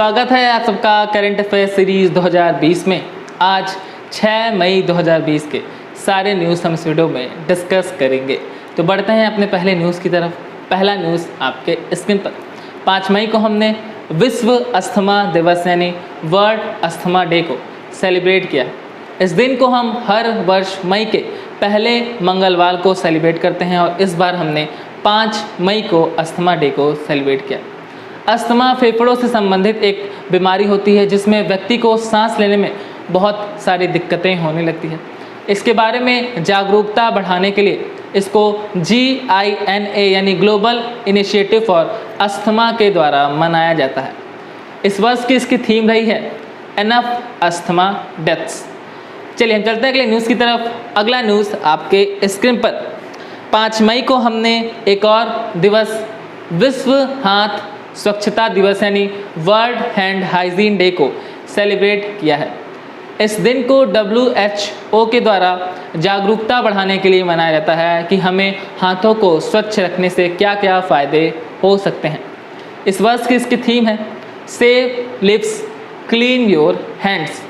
स्वागत है आप सबका करंट अफेयर सीरीज़ 2020 में। आज 6 मई 2020 के सारे न्यूज़ हम इस वीडियो में डिस्कस करेंगे। तो बढ़ते हैं अपने पहले न्यूज़ की तरफ। पहला न्यूज़ आपके स्क्रीन पर। 5 मई को हमने विश्व अस्थमा दिवस यानी वर्ल्ड अस्थमा डे को सेलिब्रेट किया। इस दिन को हम हर वर्ष मई के पहले मंगलवार को सेलिब्रेट करते हैं और इस बार हमने 5 मई को अस्थमा डे को सेलिब्रेट किया। अस्थमा फेफड़ों से संबंधित एक बीमारी होती है जिसमें व्यक्ति को सांस लेने में बहुत सारी दिक्कतें होने लगती हैं। इसके बारे में जागरूकता बढ़ाने के लिए इसको GINA यानी ग्लोबल इनिशिएटिव फॉर अस्थमा के द्वारा मनाया जाता है। इस वर्ष की इसकी थीम रही है एनफ अस्थमा डेथ्स। चलिए हम चलते हैं अगले न्यूज़ की तरफ। अगला न्यूज़ आपके स्क्रीन पर। 5 मई को हमने एक और दिवस विश्व हाथ स्वच्छता दिवस यानी वर्ल्ड हैंड हाइजीन डे को सेलिब्रेट किया है। इस दिन को WHO के द्वारा जागरूकता बढ़ाने के लिए मनाया जाता है कि हमें हाथों को स्वच्छ रखने से क्या क्या फ़ायदे हो सकते हैं। इस वर्ष की इसकी थीम है save lips clean your hands.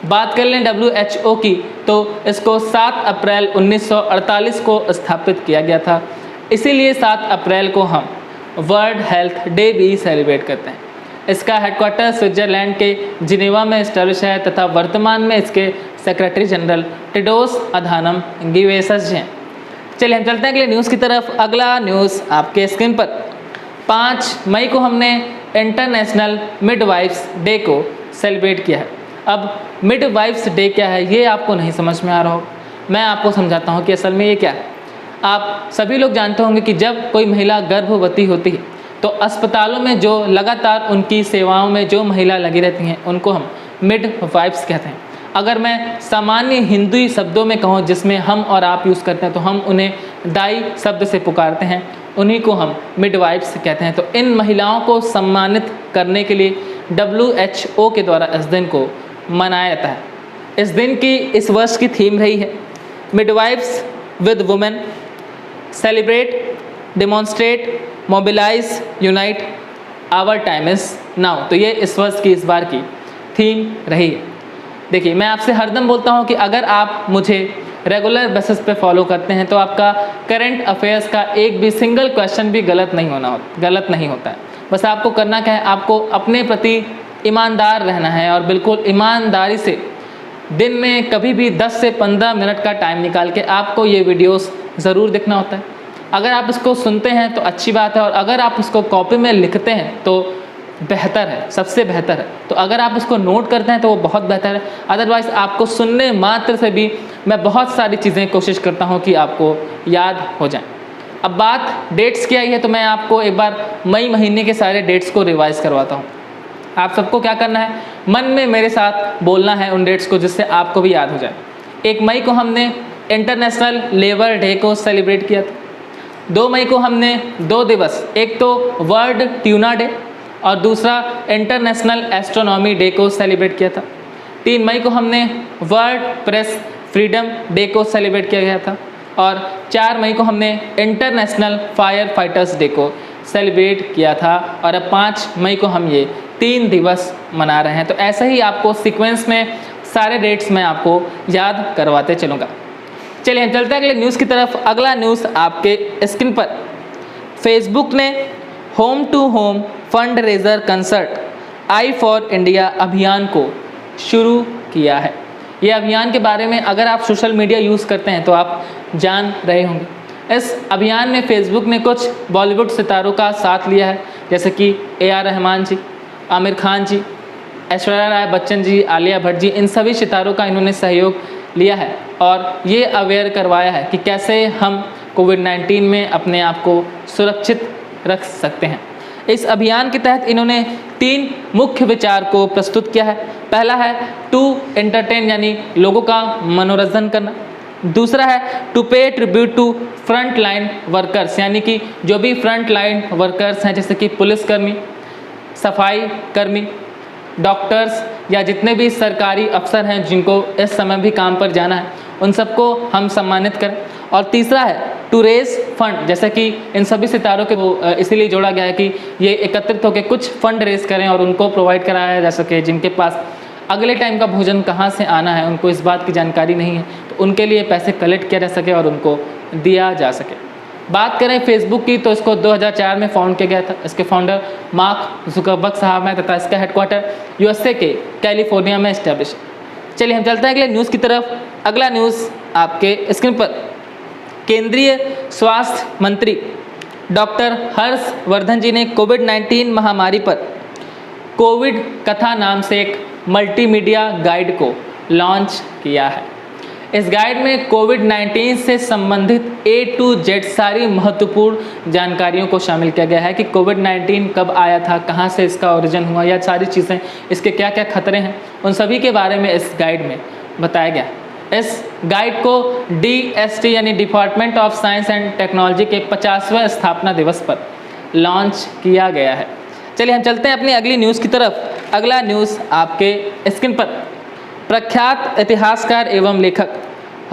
बात कर लें WHO की तो इसको 7 अप्रैल 1948 को स्थापित किया गया था। इसीलिए 7 अप्रैल को हम वर्ल्ड हेल्थ डे भी सेलिब्रेट करते हैं। इसका हेडक्वार्टर स्विट्ज़रलैंड के जिनेवा में इस्टेब्लिश है तथा वर्तमान में इसके सेक्रेटरी जनरल टेड्रोस अधानम घेब्रेयेसस हैं। चलिए हम चलते हैं अगले न्यूज़ की तरफ। अगला न्यूज़ आपके स्क्रीन पर। 5 मई को हमने इंटरनेशनल मिडवाइफ्स डे को सेलिब्रेट किया है। अब मिडवाइफ्स डे क्या है ये आपको नहीं समझ में आ रहा हो, मैं आपको समझाता हूँ कि असल में ये क्या है। आप सभी लोग जानते होंगे कि जब कोई महिला गर्भवती होती है तो अस्पतालों में जो लगातार उनकी सेवाओं में जो महिला लगी रहती हैं उनको हम मिडवाइफ्स कहते हैं। अगर मैं सामान्य हिंदी शब्दों में कहूँ जिसमें हम और आप यूज़ करते हैं तो हम उन्हें दाई शब्द से पुकारते हैं, उन्हीं को हम मिडवाइफ्स कहते हैं। तो इन महिलाओं को सम्मानित करने के लिए WHO के द्वारा इस दिन को मनाया जाता है। इस दिन की इस वर्ष की थीम रही है midwives with women celebrate demonstrate mobilise unite our time is now. तो ये इस वर्ष की इस बार की थीम रही है। देखिए मैं आपसे हरदम बोलता हूँ कि अगर आप मुझे रेगुलर बेसिस पे फॉलो करते हैं तो आपका करंट अफेयर्स का एक भी सिंगल क्वेश्चन भी गलत नहीं होता है। बस आपको करना क्या है, आपको अपने प्रति ईमानदार रहना है और बिल्कुल ईमानदारी से दिन में कभी भी 10 से 15 मिनट का टाइम निकाल के आपको ये वीडियोस ज़रूर देखना होता है। अगर आप इसको सुनते हैं तो अच्छी बात है और अगर आप इसको कॉपी में लिखते हैं तो बेहतर है, सबसे बेहतर है। तो अगर आप इसको नोट करते हैं तो वो बहुत बेहतर है। अदरवाइज़ आपको सुनने मात्र से भी मैं बहुत सारी चीज़ें कोशिश करता हूँ कि आपको याद हो जाएं। अब बात डेट्स की आई है तो मैं आपको एक बार मई महीने के सारे डेट्स को रिवाइज़ करवाता हूँ। आप सबको क्या करना है, मन में मेरे साथ बोलना है उन डेट्स को जिससे आपको भी याद हो जाए। 1 मई को हमने इंटरनेशनल लेबर डे को सेलिब्रेट किया था। 2 मई को हमने 2 दिवस, एक तो वर्ल्ड ट्यूना डे और दूसरा इंटरनेशनल एस्ट्रोनॉमी डे को सेलिब्रेट किया था। 3 मई को हमने वर्ल्ड प्रेस फ्रीडम डे को सेलिब्रेट किया गया था और 4 मई को हमने इंटरनेशनल फायर फाइटर्स डे को सेलिब्रेट किया था और अब 5 मई को हम ये 3 दिवस मना रहे हैं। तो ऐसे ही आपको सीक्वेंस में सारे डेट्स मैं आपको याद करवाते चलूँगा। चलिए हम चलते हैं अगले न्यूज़ की तरफ। अगला न्यूज़ आपके स्क्रीन पर। फेसबुक ने home to home fundraiser concert I for India अभियान को शुरू किया है। ये अभियान के बारे में अगर आप सोशल मीडिया यूज़ करते हैं तो आप जान रहे होंगे। इस अभियान में फेसबुक ने कुछ बॉलीवुड सितारों का साथ लिया है जैसे कि AR रहमान जी, आमिर खान जी, ऐश्वर्या राय बच्चन जी, आलिया भट्ट जी, इन सभी सितारों का इन्होंने सहयोग लिया है और ये अवेयर करवाया है कि कैसे हम कोविड-19 में अपने आप को सुरक्षित रख सकते हैं। इस अभियान के तहत इन्होंने 3 मुख्य विचार को प्रस्तुत किया है। पहला है टू एंटरटेन यानी लोगों का मनोरंजन करना। दूसरा है to pay tribute to front line workers यानी कि जो भी फ्रंट लाइन वर्कर्स हैं जैसे कि पुलिसकर्मी, सफाई कर्मी, डॉक्टर्स या जितने भी सरकारी अफसर हैं जिनको इस समय भी काम पर जाना है उन सबको हम सम्मानित करें। और तीसरा है टू रेज फंड, जैसे कि इन सभी सितारों के वो इसीलिए जोड़ा गया है कि ये एकत्रित होकर कुछ फंड रेज करें और उनको प्रोवाइड कराया जा सके जिनके पास अगले टाइम का भोजन कहाँ से आना है, उनको इस बात की जानकारी नहीं है, तो उनके लिए पैसे कलेक्ट किया जा सके और उनको दिया जा सके। बात करें फेसबुक की तो इसको 2004 में फाउंड किया गया था। इसके फाउंडर मार्क जुकरबर्ग साहब हैं तथा इसका हेडक्वार्टर यूएसए के कैलिफोर्निया में इस्टेब्लिश है। चलिए हम चलते हैं अगले न्यूज़ की तरफ। अगला न्यूज़ आपके स्क्रीन पर, केंद्रीय स्वास्थ्य मंत्री डॉक्टर हर्षवर्धन जी ने कोविड-19 महामारी पर कोविड कथा नाम से एक मल्टीमीडिया गाइड को लॉन्च किया है। इस गाइड में कोविड-19 से संबंधित A to Z सारी महत्वपूर्ण जानकारियों को शामिल किया गया है कि कोविड-19 कब आया था, कहाँ से इसका ओरिजिन हुआ, या सारी चीज़ें, इसके क्या क्या खतरे हैं, उन सभी के बारे में इस गाइड में बताया गया है। इस गाइड को DST यानी department of science and technology के 50वें स्थापना दिवस पर लॉन्च किया गया है। चलिए हम चलते हैं अपनी अगली न्यूज़ की तरफ। अगला न्यूज़ आपके स्क्रीन पर, प्रख्यात इतिहासकार एवं लेखक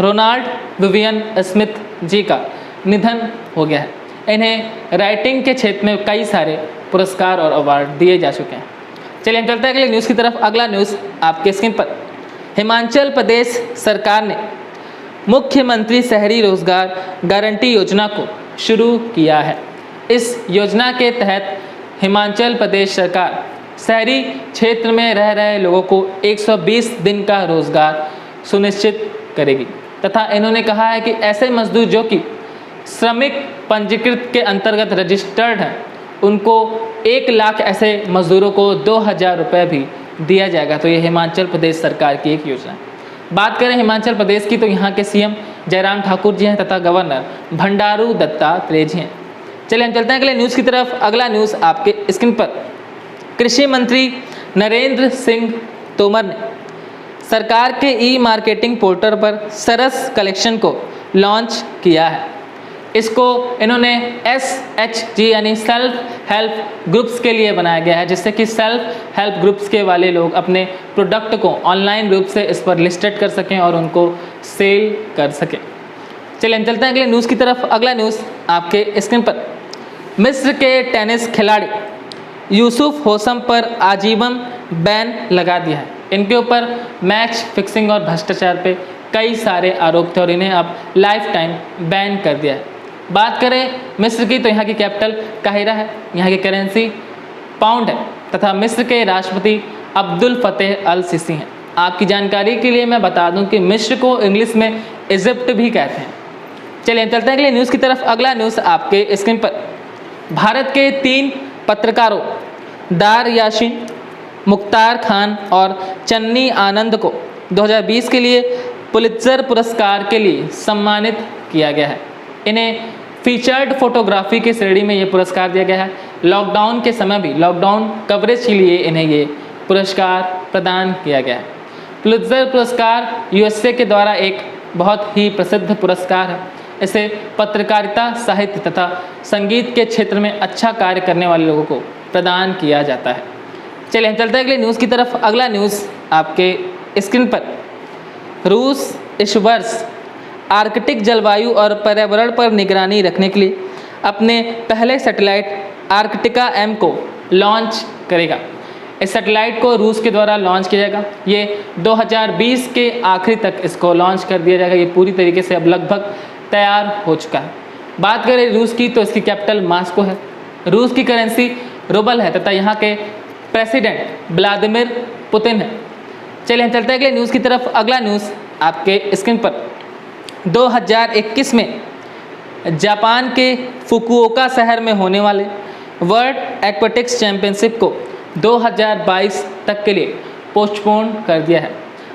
रोनाल्ड विवियन स्मिथ जी का निधन हो गया है। इन्हें राइटिंग के क्षेत्र में कई सारे पुरस्कार और अवार्ड दिए जा चुके हैं। चलिए हम चलते हैं अगले न्यूज़ की तरफ। अगला न्यूज़ आपके स्क्रीन पर, हिमाचल प्रदेश सरकार ने मुख्यमंत्री शहरी रोजगार गारंटी योजना को शुरू किया है। इस योजना के तहत हिमाचल प्रदेश सरकार शहरी क्षेत्र में रह रहे लोगों को 120 दिन का रोजगार सुनिश्चित करेगी तथा इन्होंने कहा है कि ऐसे मजदूर जो कि श्रमिक पंजीकृत के अंतर्गत रजिस्टर्ड हैं, उनको 1 लाख ऐसे मजदूरों को 2000 रुपये भी दिया जाएगा। तो ये हिमाचल प्रदेश सरकार की एक योजना है। बात करें हिमाचल प्रदेश की तो यहाँ के CM जयराम ठाकुर जी हैं तथा गवर्नर बंडारू दत्तात्रेय जी हैं। चलिए हम चलते हैं अगले न्यूज़ की तरफ। अगला न्यूज़ आपके स्क्रीन पर, कृषि मंत्री नरेंद्र सिंह तोमर ने सरकार के ई-मार्केटिंग पोर्टल पर सरस कलेक्शन को लॉन्च किया है। इसको इन्होंने SHG यानी सेल्फ हेल्प ग्रुप्स के लिए बनाया गया है, जिससे कि सेल्फ हेल्प ग्रुप्स के वाले लोग अपने प्रोडक्ट को ऑनलाइन रूप से इस पर लिस्टेड कर सकें और उनको सेल कर सकें। चलिए हम चलते हैं अगले न्यूज़ की तरफ। अगला न्यूज़ आपके स्क्रीन पर, मिस्र के टेनिस खिलाड़ी यूसुफ होसम पर आजीवन बैन लगा दिया है। इनके ऊपर मैच फिक्सिंग और भ्रष्टाचार पे कई सारे आरोप थे और इन्हें अब लाइफ टाइम बैन कर दिया है। बात करें मिस्र की तो यहाँ की कैपिटल काहिरा है, यहाँ की करेंसी पाउंड है तथा मिस्र के राष्ट्रपति अब्दुल फतेह अल सीसी हैं। आपकी जानकारी के लिए मैं बता दूं कि मिस्र को इंग्लिश में इजिप्ट भी कहते हैं। चलिए चलते हैं अगले न्यूज़ की तरफ। अगला न्यूज़ आपके स्क्रीन पर, भारत के 3 पत्रकारों दार याशीन, मुख्तार खान और चन्नी आनंद को 2020 के लिए पुलित्जर पुरस्कार के लिए सम्मानित किया गया है। इन्हें फीचर्ड फोटोग्राफी की श्रेणी में ये पुरस्कार दिया गया है। लॉकडाउन के समय भी लॉकडाउन कवरेज के लिए इन्हें ये पुरस्कार प्रदान किया गया है। पुलित्जर पुरस्कार USA के द्वारा एक बहुत ही प्रसिद्ध पुरस्कार है। इसे पत्रकारिता, साहित्य तथा संगीत के क्षेत्र में अच्छा कार्य करने वाले लोगों को प्रदान किया जाता है। चलिए हम चलते हैं अगले न्यूज़ की तरफ। अगला न्यूज़ आपके स्क्रीन पर, रूस इस वर्ष आर्कटिक जलवायु और पर्यावरण पर निगरानी रखने के लिए अपने पहले सैटेलाइट आर्कटिका M को लॉन्च करेगा। इस सैटेलाइट को रूस के द्वारा लॉन्च किया जाएगा। ये 2020 के आखिरी तक इसको लॉन्च कर दिया जाएगा। ये पूरी तरीके से अब लगभग तैयार हो चुका है। बात करें रूस की तो इसकी कैपिटल मॉस्को है। रूस की करेंसी रूबल है तथा यहाँ के प्रेसिडेंट व्लादिमीर पुतिन है। चलिए हम चलते हैं अगले न्यूज़ की तरफ। अगला न्यूज़ आपके स्क्रीन पर, 2021 में जापान के फुकुओका शहर में होने वाले वर्ल्ड एक्वेटिक्स चैंपियनशिप को 2022 तक के लिए पोस्टपोन कर दिया है।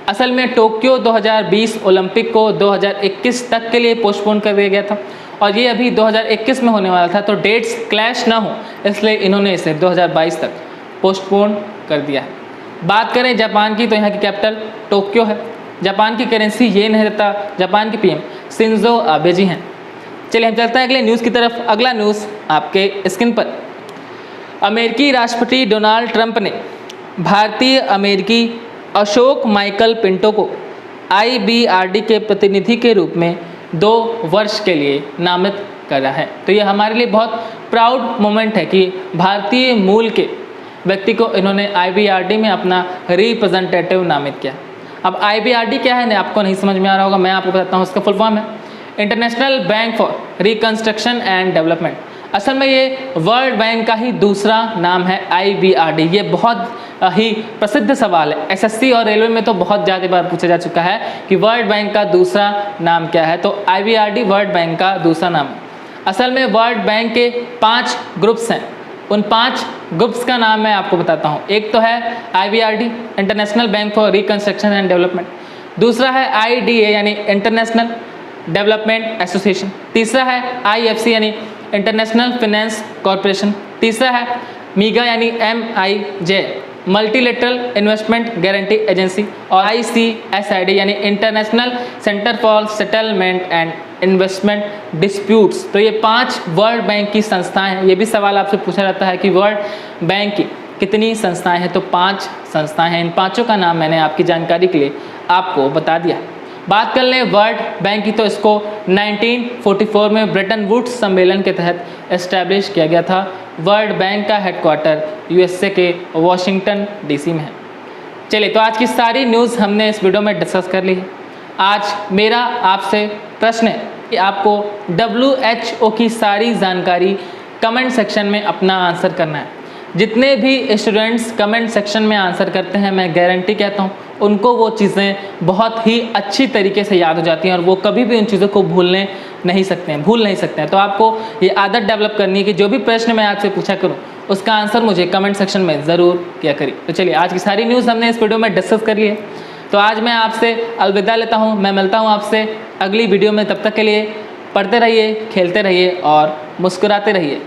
असल में टोक्यो 2020 ओलंपिक को 2021 तक के लिए पोस्टपोन कर दिया गया था और ये अभी 2021 में होने वाला था, तो डेट्स क्लैश ना हो इसलिए इन्होंने इसे 2022 तक पोस्टपोन कर दिया है। बात करें जापान की तो यहाँ की कैपिटल टोक्यो है। जापान की करेंसी येन है तथा जापान के PM शिंजो आबे जी हैं। चलिए हम चलते हैं अगले न्यूज़ की तरफ। अगला न्यूज़ आपके स्क्रीन पर, अमेरिकी राष्ट्रपति डोनाल्ड ट्रंप ने भारतीय अमेरिकी अशोक माइकल पिंटो को IBRD के प्रतिनिधि के रूप में 2 वर्ष के लिए नामित करा है। तो ये हमारे लिए बहुत प्राउड मोमेंट है कि भारतीय मूल के व्यक्ति को इन्होंने IBRD में अपना रिप्रेजेंटेटिव नामित किया। अब IBRD क्या है, आपको नहीं समझ में आ रहा होगा, मैं आपको बताता हूँ। उसका फुल फॉर्म है international bank for reconstruction and development. असल में ये वर्ल्ड बैंक का ही दूसरा नाम है IBRD। ये बहुत ही प्रसिद्ध सवाल है, SSC और रेलवे में तो बहुत ज़्यादा बार पूछा जा चुका है कि वर्ल्ड बैंक का दूसरा नाम क्या है। तो IBRD वर्ल्ड बैंक का दूसरा नाम है। असल में वर्ल्ड बैंक के 5 ग्रुप्स हैं, उन 5 ग्रुप्स का नाम मैं आपको बताता हूँ। एक तो है IBRD international bank for reconstruction and development, दूसरा है IDA यानी इंटरनेशनल डेवलपमेंट एसोसिएशन, तीसरा है IFC यानी इंटरनेशनल फाइनेंस कॉरपोरेशन, तीसरा है मीगा यानी MIJ multilateral investment guarantee agency, और ICSID यानी international centre for settlement and investment disputes. तो ये 5 वर्ल्ड बैंक की संस्थाएं हैं। ये भी सवाल आपसे पूछा जाता है कि वर्ल्ड बैंक की कितनी संस्थाएं हैं, तो 5 संस्थाएं हैं। इन 5 का नाम मैंने आपकी जानकारी के लिए आपको बता दिया। बात कर लें वर्ल्ड बैंक की, तो इसको 1944 में ब्रेटन वुड्स सम्मेलन के तहत एस्टैब्लिश किया गया था। वर्ल्ड बैंक का हेडक्वार्टर USA के वाशिंगटन DC में है। चलिए, तो आज की सारी न्यूज़ हमने इस वीडियो में डिस्कस कर ली है। आज मेरा आपसे प्रश्न है कि आपको WHO की सारी जानकारी कमेंट सेक्शन में अपना आंसर करना है। जितने भी स्टूडेंट्स कमेंट सेक्शन में आंसर करते हैं, मैं गारंटी कहता हूँ उनको वो चीज़ें बहुत ही अच्छी तरीके से याद हो जाती हैं और वो कभी भी उन चीज़ों को भूल नहीं सकते हैं। तो आपको ये आदत डेवलप करनी है कि जो भी प्रश्न मैं आपसे पूछा करूँ उसका आंसर मुझे कमेंट सेक्शन में ज़रूर किया करिए। तो चलिए, आज की सारी न्यूज़ हमने इस वीडियो में डिस्कस कर ली है। तो आज मैं आपसे अलविदा लेता हूँ। मैं मिलता हूँ आपसे अगली वीडियो में। तब तक के लिए पढ़ते रहिए, खेलते रहिए और मुस्कुराते रहिए।